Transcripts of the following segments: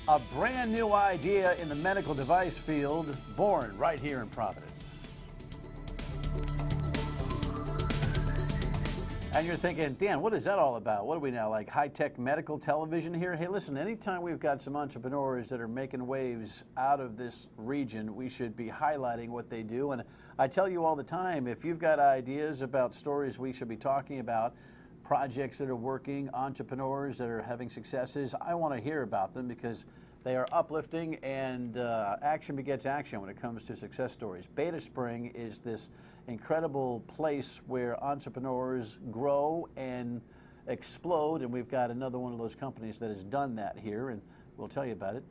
A brand new idea in the medical device field, born right here in Providence. And you're thinking, Dan, what is that all about? What are we now, like high-tech medical television here? Hey, listen, anytime we've got some entrepreneurs that are making waves out of this region, we should be highlighting what they do. And I tell you all the time, if you've got ideas about stories we should be talking about, projects that are working, entrepreneurs that are having successes, I want to hear about them because they are uplifting, and action begets action when it comes to success stories. Beta Spring is this incredible place where entrepreneurs grow and explode, and we've got another one of those companies that has done that here, and we'll tell you about it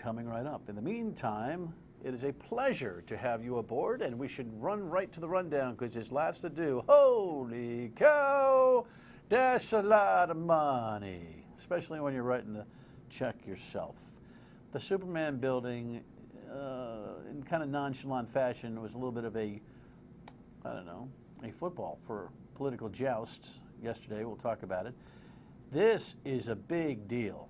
coming right up. In the meantime, it is a pleasure to have you aboard, and we should run right to the rundown because there's lots to do. Holy cow, that's a lot of money, especially when you're writing the check yourself. The Superman building, in kind of nonchalant fashion, was a little bit of a, I don't know, a football for political jousts yesterday. We'll talk about it. This is a big deal.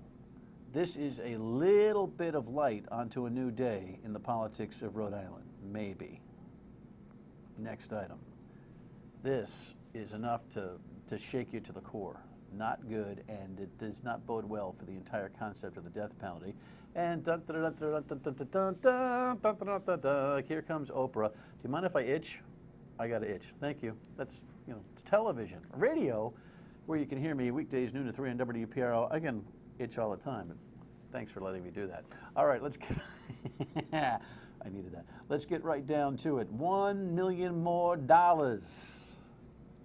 This is a little bit of light onto a new day in the politics of Rhode Island, maybe. Next item. This is enough to shake you to the core. Not good, and it does not bode well for the entire concept of the death penalty. And here comes Oprah. Do you mind if I itch? I got to itch. Thank you. That's, you know, it's television. Radio, where you can hear me weekdays noon to 3 on WPRO. I can itch all the time. Thanks for letting me do that. All right, let's get I needed that. Let's get right down to it. $1 million more.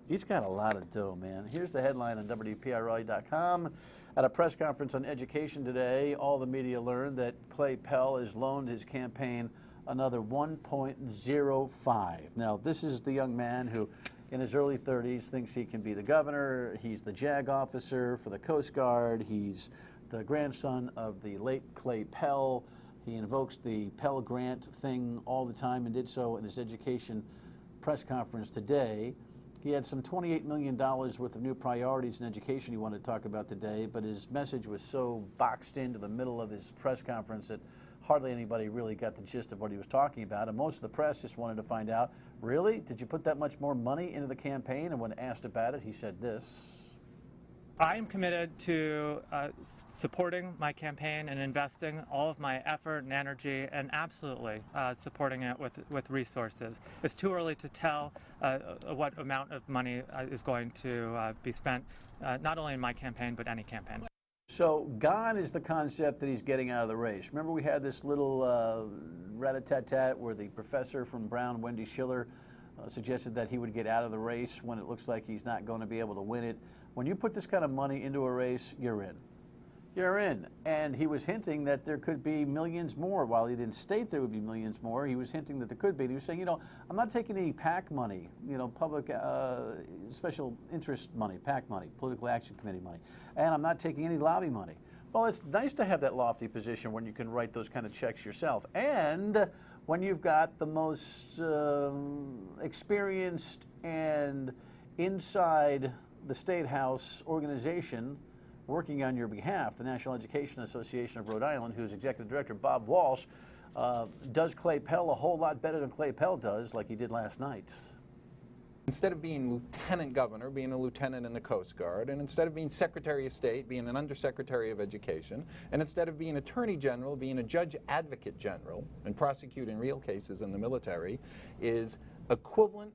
He's got a lot of dough, man. Here's the headline on WPRI.com. At a press conference on education today, all the media learned that Clay Pell has loaned his campaign another $1.05. Now, this is the young man who, in his early 30s, thinks he can be the governor. He's the JAG officer for the Coast Guard. He's the grandson of the late Clay Pell. He invokes the Pell Grant thing all the time and did so in his education press conference today. He had some $28 million worth of new priorities in education he wanted to talk about today, but his message was so boxed into the middle of his press conference that hardly anybody really got the gist of what he was talking about, and most of the press just wanted to find out, really? Did you put that much more money into the campaign? And when asked about it, he said this. I am committed to supporting my campaign and investing all of my effort and energy, and absolutely supporting it with resources. It's too early to tell what amount of money is going to be spent, not only in my campaign, but any campaign. So gone is the concept that he's getting out of the race. Remember we had this little rat-a-tat-tat where the professor from Brown, Wendy Schiller, suggested that he would get out of the race when it looks like he's not going to be able to win it. When you put this kind of money into a race, you're in. You're in. And he was hinting that there could be millions more. While he didn't state there would be millions more, he was hinting that there could be. And he was saying, you know, I'm not taking any PAC money, you know, public special interest money, PAC money, political action committee money, and I'm not taking any lobby money. Well, it's nice to have that lofty position when you can write those kind of checks yourself. And when you've got the most experienced and inside the State House organization working on your behalf, the National Education Association of Rhode Island, whose executive director, Bob Walsh, does Clay Pell a whole lot better than Clay Pell does, like he did last night. Instead of being lieutenant governor, being a lieutenant in the Coast Guard, and instead of being Secretary of State, being an undersecretary of education, and instead of being attorney general, being a judge advocate general and prosecuting real cases in the military, is equivalent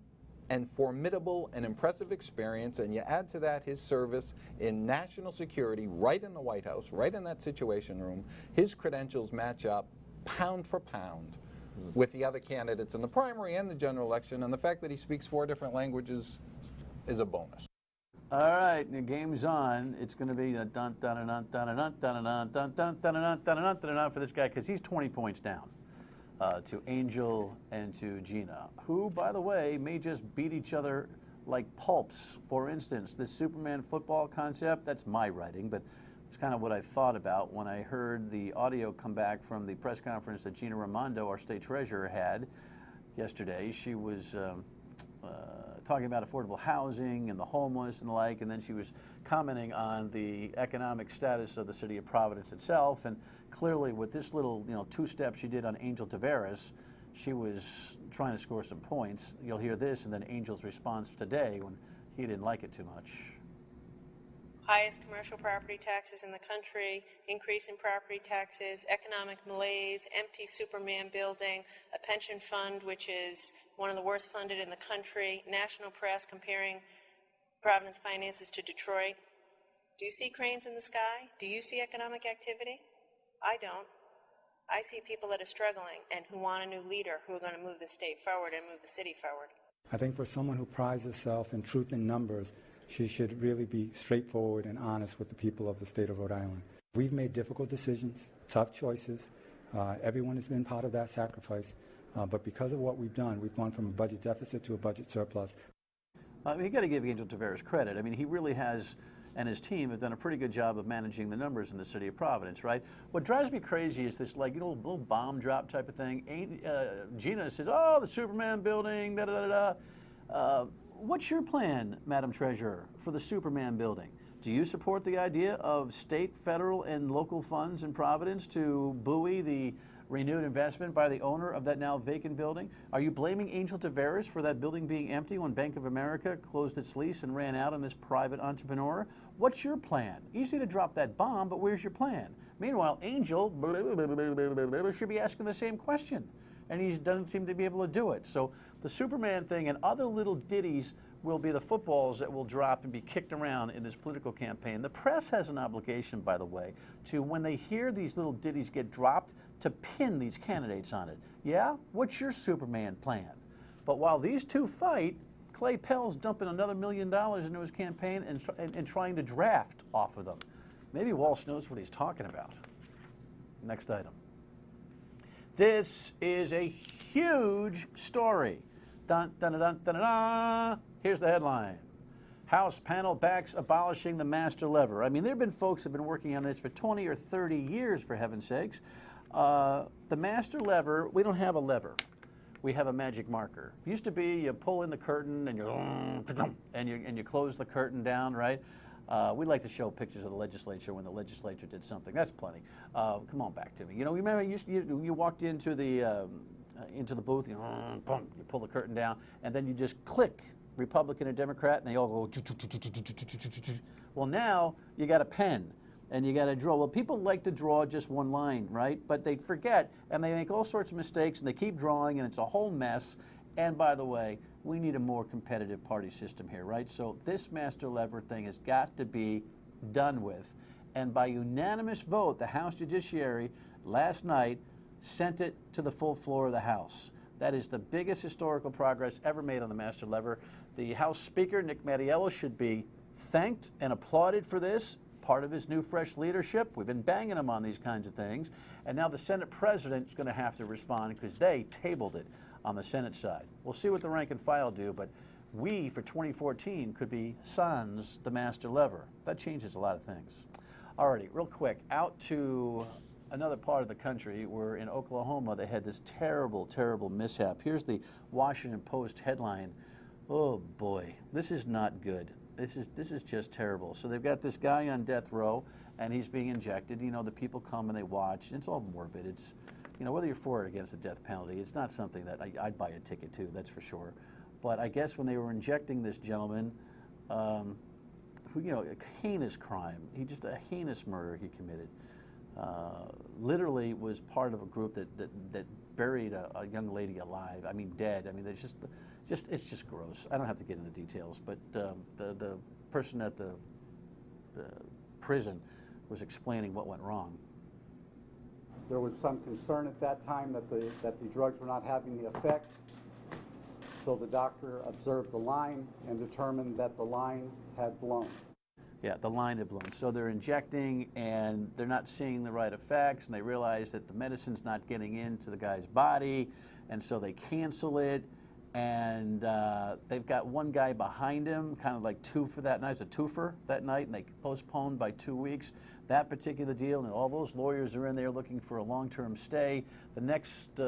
and formidable and impressive experience, and you add to that his service in national security right in the White House, right in that Situation Room. His credentials match up pound for pound with the other candidates in the primary and the general election, and the fact that he speaks 4 different languages is a bonus. All right, the game's on. It's going to be a dun dun dun dun dun dun dun dun dun dun dun dun dun for this guy because he's 20 points down to Angel and to Gina, who, by the way, may just beat each other like pulps. For instance, this Superman football concept, that's my writing, but it's kind of what I thought about when I heard the audio come back from the press conference that Gina Raimondo, our state treasurer, had yesterday. She was talking about affordable housing and the homeless and the like, and then she was commenting on the economic status of the city of Providence itself. And clearly, with this little, two-step she did on Angel Tavares, she was trying to score some points. You'll hear this, and then Angel's response today when he didn't like it too much. Highest commercial property taxes in the country, increase in property taxes, economic malaise, empty Superman building, a pension fund which is one of the worst funded in the country, national press comparing Providence finances to Detroit. Do you see cranes in the sky? Do you see economic activity? I don't. I see people that are struggling and who want a new leader who are going to move the state forward and move the city forward. I think for someone who prides herself in truth in numbers, she should really be straightforward and honest with the people of the state of Rhode Island. We've made difficult decisions, tough choices. Everyone has been part of that sacrifice. But because of what we've done, we've gone from a budget deficit to a budget surplus. You got to give Angel Tavares credit. I mean, he really has, and his team have done a pretty good job of managing the numbers in the city of Providence, right? What drives me crazy is this, little bomb drop type of thing. Gina says, "Oh, the Superman building, da da da da." What's your plan, Madam Treasurer, for the Superman building? Do you support the idea of state, federal, and local funds in Providence to buoy the renewed investment by the owner of that now vacant building? Are you blaming Angel Tavares for that building being empty when Bank of America closed its lease and ran out on this private entrepreneur? What's your plan? Easy to drop that bomb, but where's your plan? Meanwhile, Angel should be asking the same question, and he doesn't seem to be able to do it. So the Superman thing and other little ditties will be the footballs that will drop and be kicked around in this political campaign. The press has an obligation, by the way, to, when they hear these little ditties get dropped, to pin these candidates on it. Yeah? What's your Superman plan? But while these two fight, Clay Pell's dumping another $1 million into his campaign and trying to draft off of them. Maybe Walsh knows what he's talking about. Next item. This is a huge story. Dun, dun, dun, dun, dun, dun. Here's the headline. House panel backs abolishing the master lever. I mean, there have been folks who have been working on this for 20 or 30 years, for heaven's sakes. The master lever, we don't have a lever. We have a magic marker. It used to be you pull in the curtain and you close the curtain down, right? We like to show pictures of the legislature when the legislature did something. That's plenty. Come on back to me. You remember you walked into the booth, you pull the curtain down, and then you just click Republican and Democrat, and they all go. Well, now you got a pen, and you got to draw. Well, people like to draw just one line, right? But they forget, and they make all sorts of mistakes, and they keep drawing, and it's a whole mess. And by the way, we need a more competitive party system here, right? So this master lever thing has got to be done with. And by unanimous vote, the House Judiciary last night sent it to the full floor of the House. That is the biggest historical progress ever made on the master lever. The House Speaker, Nick Mattiello, should be thanked and applauded for this, part of his new fresh leadership. We've been banging him on these kinds of things. And now the Senate President is going to have to respond because they tabled it on the Senate side. We'll see what the rank and file do, but we, for 2014, could be sans the master lever. That changes a lot of things. Alrighty, real quick, out to another part of the country where in Oklahoma they had this terrible, terrible mishap. Here's the Washington Post headline. Oh boy, this is not good. This is just terrible. So they've got this guy on death row and he's being injected. The people come and they watch. It's all morbid. It's, whether you're for or against the death penalty, it's not something that I'd buy a ticket to, that's for sure. But I guess when they were injecting this gentleman, who, a heinous crime, a heinous murder he committed, literally was part of a group that buried a young lady alive, dead. It's just gross. I don't have to get into details, but the person at the prison was explaining what went wrong. There was some concern at that time that the drugs were not having the effect, so the doctor observed the line and determined that the line had blown. Yeah, the line had blown. So they're injecting and they're not seeing the right effects, and they realize that the medicine's not getting into the guy's body, and so they cancel it. And they've got one guy behind him, kind of like two for that night. It's a twofer that night, and they postponed by 2 weeks that particular deal. And all those lawyers are in there looking for a long-term stay. The next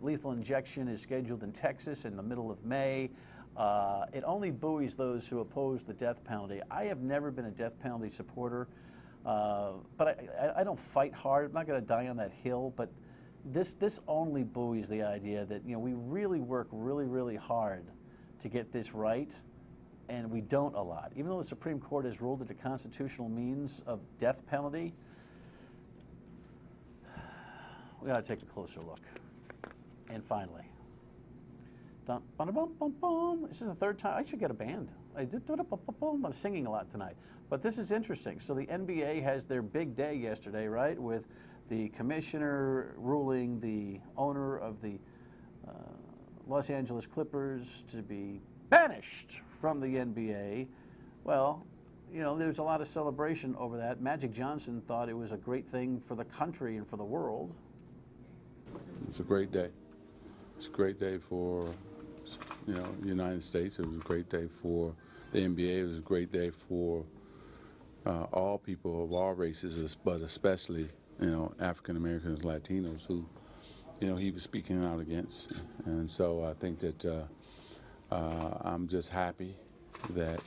lethal injection is scheduled in Texas in the middle of May. It only buoys those who oppose the death penalty. I have never been a death penalty supporter, but I don't fight hard. I'm not going to die on that hill, but this only buoys the idea that, you know, we really work really hard to get this right, and we don't a lot. Even though the Supreme Court has ruled it a constitutional means of death penalty, we got to take a closer look. And finally, this is the third time. I should get a band. I'm singing a lot tonight. But this is interesting. So the NBA has their big day yesterday, right, with the commissioner ruling the owner of the Los Angeles Clippers to be banished from the NBA. Well, you know, there's a lot of celebration over that. Magic Johnson thought it was a great thing for the country and for the world. It's a great day. It's a great day for, you know, the United States. It was a great day for the NBA. It was a great day for all people of all races, but especially, you know, African Americans, Latinos, who, you know, he was speaking out against. And so I think that I'm just happy that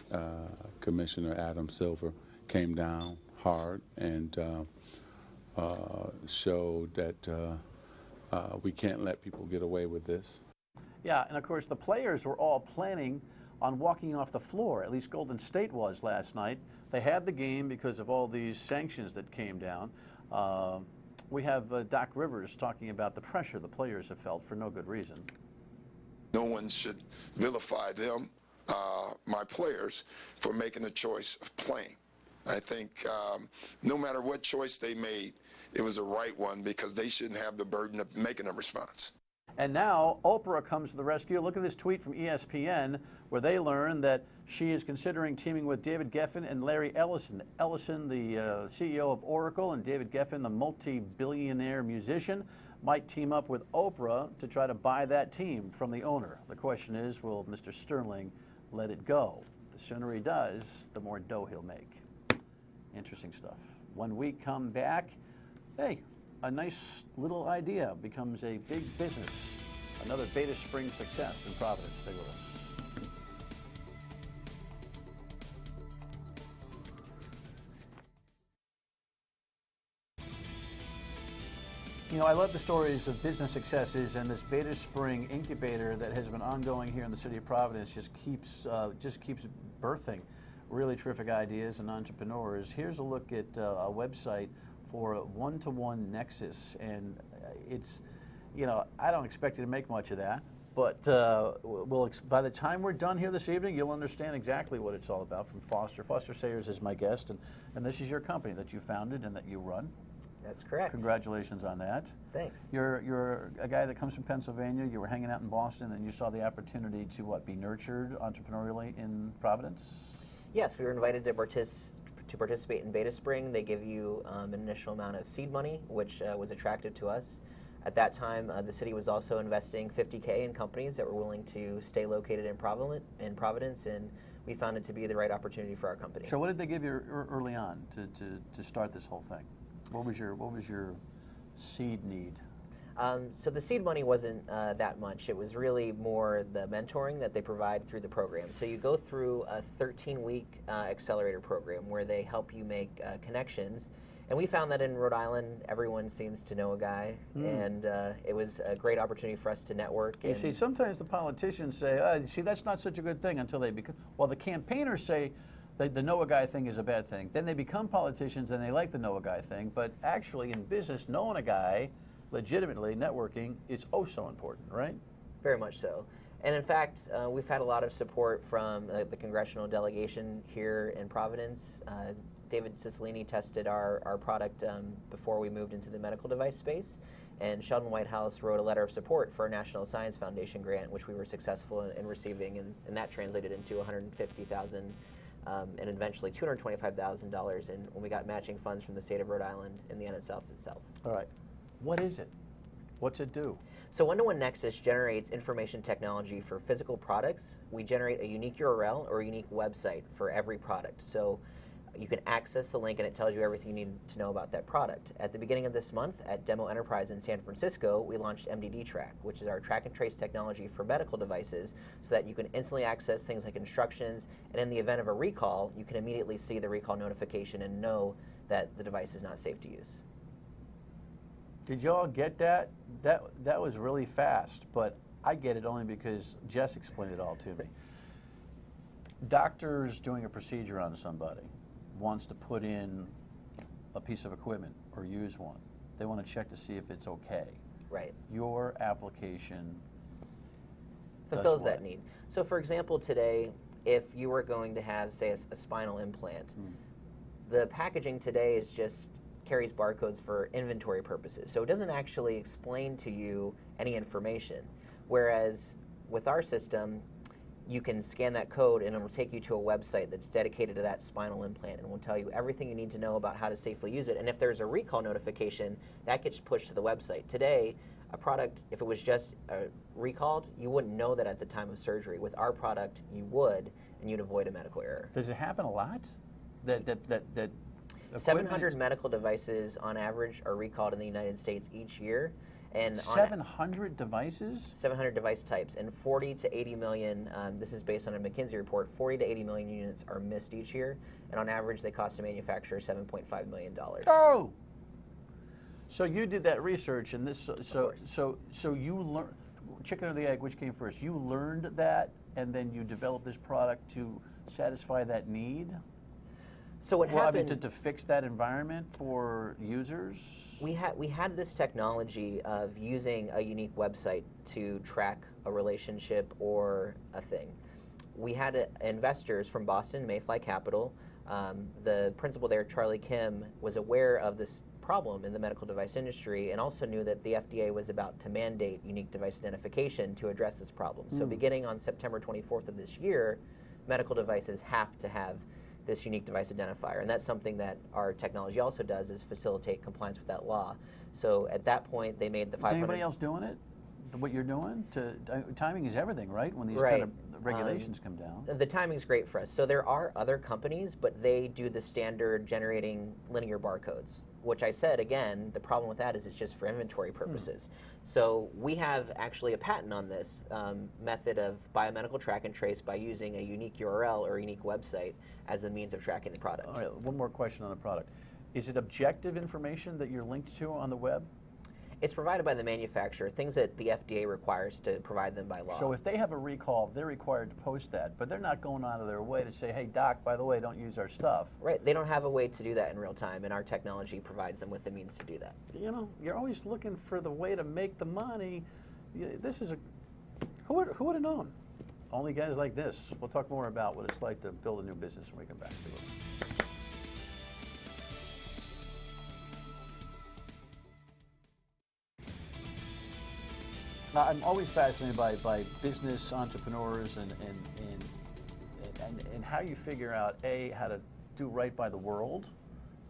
Commissioner Adam Silver came down hard and showed that we can't let people get away with this. Yeah, and of course the players were all planning on walking off the floor. At least Golden State was last night. They had the game because of all these sanctions that came down. We have Doc Rivers talking about the pressure the players have felt for no good reason. No one should vilify them, my players, for making the choice of playing. I think no matter what choice they made, it was the right one because they shouldn't have the burden of making a response. And now Oprah comes to the rescue. Look at this tweet from ESPN where they learn that she is considering teaming with David Geffen and Larry Ellison. Ellison, the CEO of Oracle, and David Geffen, the multi-billionaire musician, might team up with Oprah to try to buy that team from the owner. The question is, will Mr. Sterling let it go? The sooner he does, the more dough he'll make. Interesting stuff. When we come back, hey, a nice little idea becomes a big business. Another Beta Spring success in Providence. Stay with us. You know, I love the stories of business successes, and this Beta Spring incubator that has been ongoing here in the city of Providence just keeps birthing really terrific ideas and entrepreneurs. Here's a look at a website for a one-to-one Nexus, and it's, you know, I don't expect you to make much of that, but by the time we're done here this evening, you'll understand exactly what it's all about from Foster. Foster Sayers is my guest, and this is your company that you founded and that you run. That's correct. Congratulations on that. Thanks. You're a guy that comes from Pennsylvania. You were hanging out in Boston, and you saw the opportunity to be nurtured entrepreneurially in Providence? Yes, we were invited to participate in Beta Spring. They give you an initial amount of seed money, which was attractive to us. At that time, the city was also investing $50K in companies that were willing to stay located in Providence, and we found it to be the right opportunity for our company. So what did they give you early on to start this whole thing? What was your seed need? So the seed money wasn't that much. It was really more the mentoring that they provide through the program. So you go through a 13-week accelerator program where they help you make connections. And we found that in Rhode Island, everyone seems to know a guy, and it was a great opportunity for us to network. You see, sometimes the politicians say, see, that's not such a good thing until they become, well, the campaigners say the know a guy thing is a bad thing. Then they become politicians and they like the know a guy thing. But actually in business, knowing a guy, legitimately networking, is oh so important, right? Very much so. And in fact, we've had a lot of support from the congressional delegation here in Providence. David Cicilline tested our product before we moved into the medical device space. And Sheldon Whitehouse wrote a letter of support for our National Science Foundation grant, which we were successful in receiving, and that translated into $150,000 and eventually $225,000 when we got matching funds from the state of Rhode Island and the NSF itself. All right. What is it? What's it do? So One-to-One Nexus generates information technology for physical products. We generate a unique URL or a unique website for every product. So You can access the link and it tells you everything you need to know about that product. At the beginning of this month at Demo Enterprise in San Francisco, we launched MDD Track, which is our track and trace technology for medical devices, so that you can instantly access things like instructions, and in the event of a recall, you can immediately see the recall notification and know that the device is not safe to use. Did y'all get that? That was really fast, but I get it only because Jess explained it all to me. Doctors doing a procedure on somebody wants to put in a piece of equipment or use one. They want to check to see if it's okay. Right. Your application fulfills that need. So for example, today, if you were going to have, say, a spinal implant, the packaging today is just carries barcodes for inventory purposes. So it doesn't actually explain to you any information. Whereas with our system, you can scan that code and it will take you to a website that's dedicated to that spinal implant and will tell you everything you need to know about how to safely use it. And if there's a recall notification, that gets pushed to the website. Today, a product, if it was just recalled, you wouldn't know that at the time of surgery. With our product, you would, and you'd avoid a medical error. Does it happen a lot? That 700 medical devices on average are recalled in the United States each year. And 700 devices? 700 device types, and 40 to 80 million, this is based on a McKinsey report, 40 to 80 million units are missed each year, and on average they cost a manufacturer $7.5 million. Oh! So you did that research, and this, so you learned, chicken or the egg, which came first? You learned that, and then you developed this product to satisfy that need? So what happened? To fix that environment for users? We had this technology of using a unique website to track a relationship or a thing. We had investors from Boston, Mayfly Capital. The principal there, Charlie Kim, was aware of this problem in the medical device industry and also knew that the FDA was about to mandate unique device identification to address this problem. So beginning on September 24th of this year, medical devices have to have this unique device identifier, and that's something that our technology also does, is facilitate compliance with that law. So at that point, they made the 500. Is anybody else doing it? What you're doing? Timing is everything, right? When these kind of regulations come down. The timing's great for us. So there are other companies, but they do the standard generating linear barcodes, which I said, again, the problem with that is it's just for inventory purposes. So we have actually a patent on this method of biomedical track and trace by using a unique URL or a unique website as a means of tracking the product. All right, one more question on the product. Is it objective information that you're linked to on the web? It's provided by the manufacturer, things that the FDA requires to provide them by law. So if they have a recall, they're required to post that, but they're not going out of their way to say, hey, doc, by the way, don't use our stuff. Right, they don't have a way to do that in real time, and our technology provides them with the means to do that. You know, you're always looking for the way to make the money. This is who would have known? Only guys like this. We'll talk more about what it's like to build a new business when we come back to it. I'm always fascinated by business entrepreneurs and how you figure out, A, how to do right by the world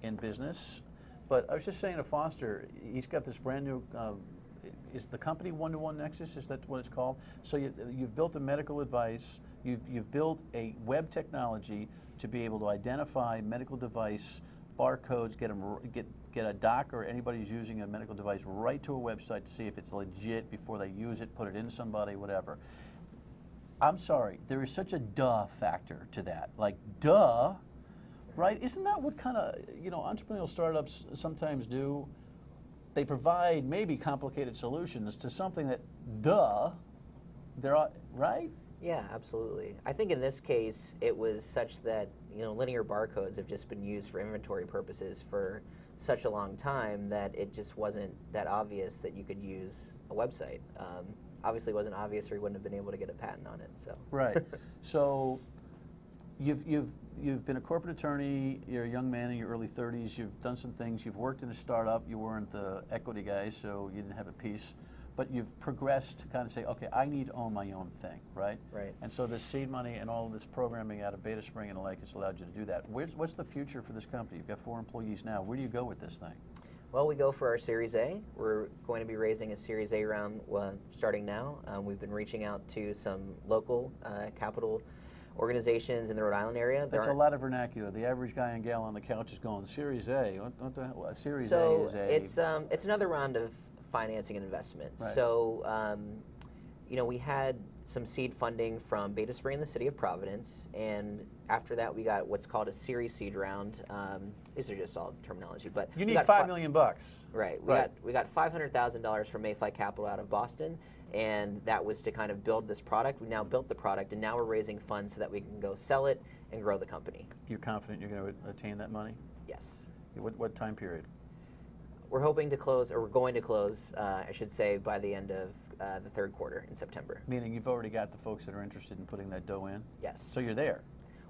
in business. But I was just saying to Foster, he's got this brand new, is the company One-to-One Nexus, is that what it's called? So you've built a medical advice, you've built a web technology to be able to identify medical device barcodes, get a doc or anybody who's using a medical device right to a website to see if it's legit before they use it, put it in somebody, whatever. I'm sorry, there is such a duh factor to that. Like, duh, right? Isn't that what kind of, entrepreneurial startups sometimes do? They provide maybe complicated solutions to something that, duh, right? Yeah, absolutely. I think in this case, it was such that, linear barcodes have just been used for inventory purposes for such a long time that it just wasn't that obvious that you could use a website. Obviously, it wasn't obvious, or you wouldn't have been able to get a patent on it. So right. So you've been a corporate attorney. You're a young man in your early 30s. You've done some things. You've worked in a startup. You weren't the equity guy, so you didn't have a piece. But you've progressed to kind of say, okay, I need to own my own thing, right? Right. And so this seed money and all of this programming out of Beta Spring and the like has allowed you to do that. What's the future for this company? You've got 4 employees now. Where do you go with this thing? Well, we go for our Series A. We're going to be raising a Series A round starting now. We've been reaching out to some local capital organizations in the Rhode Island area. That's a lot of vernacular. The average guy and gal on the couch is going, Series A. What the hell? Series A is a... it's another round of financing and investment. Right. So, you know, we had some seed funding from Beta Spring in the city of Providence, and after that we got what's called a Series Seed round. These are just all terminology, but You need $5 million. Right. We got $500,000 from Mayfly Capital out of Boston, and that was to kind of build this product. We now built the product, and now we're raising funds so that we can go sell it and grow the company. You're confident you're going to attain that money? Yes. What time period? We're hoping to close, or we're going to close, I should say, by the end of the third quarter in September. Meaning you've already got the folks that are interested in putting that dough in? Yes. So you're there?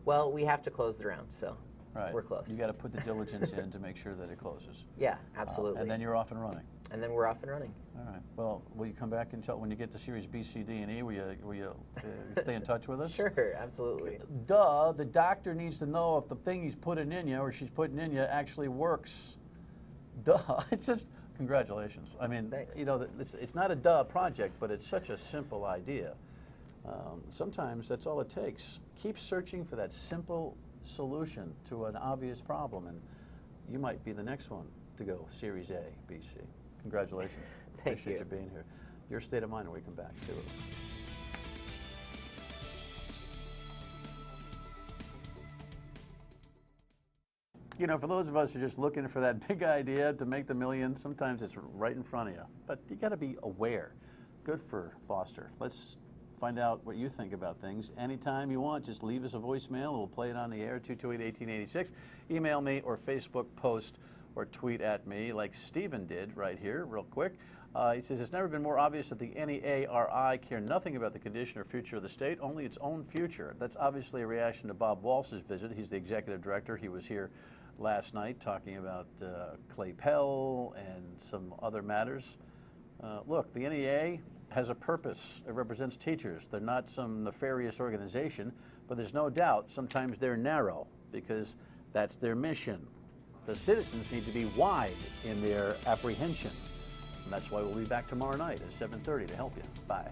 Well, we have to close the round, so Right. we're close. You got to put the diligence in to make sure that it closes. Yeah, absolutely. And then you're off and running. And then we're off and running. All right. Well, will you come back and tell when you get to Series B, C, D, and E? Will you stay in touch with us? Sure, absolutely. Duh. The doctor needs to know if the thing he's putting in you or she's putting in you actually works. Duh. It's just congratulations. I mean, Thanks. you know, it's not a duh project, but it's such a simple idea. Sometimes that's all it takes. Keep searching for that simple solution to an obvious problem, and you might be the next one to go Series A, B, C. Congratulations. Thank Appreciate you. you being here. Your state of mind when we come back. Stay with us. You know, for those of us who are just looking for that big idea to make the millions, sometimes it's right in front of you. But you got to be aware. Good for Foster. Let's find out what you think about things. Anytime you want, just leave us a voicemail. We'll play it on the air, 228-1886. Email me or Facebook post or tweet at me like Stephen did right here, real quick. He says, it's never been more obvious that the NEARI care nothing about the condition or future of the state, only its own future. That's obviously a reaction to Bob Walsh's visit. He's the executive director. He was here last night talking about Clay Pell and some other matters. Look, the NEA has a purpose. It represents teachers. They're not some nefarious organization, but there's no doubt sometimes they're narrow because that's their mission. The citizens need to be wide in their apprehension. And that's why we'll be back tomorrow night at 7:30 to help you. Bye.